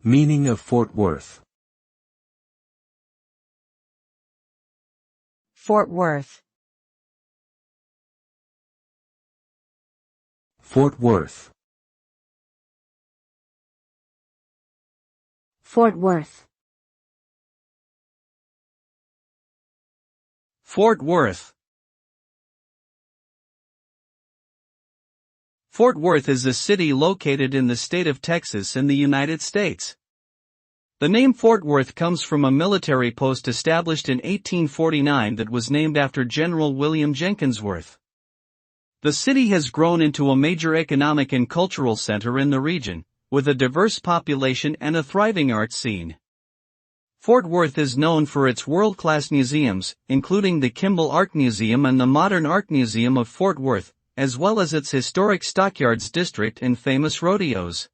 Meaning of Fort Worth. Fort Worth. Fort Worth. Fort Worth. Fort Worth. Fort Worth is a city located in the state of Texas in the United States. The name Fort Worth comes from a military post established in 1849 that was named after General William Jenkins Worth. The city has grown into a major economic and cultural center in the region, with a diverse population and a thriving art scene. Fort Worth is known for its world-class museums, including the Kimball Art Museum and the Modern Art Museum of Fort Worth, as well as its historic Stockyards District and famous rodeos.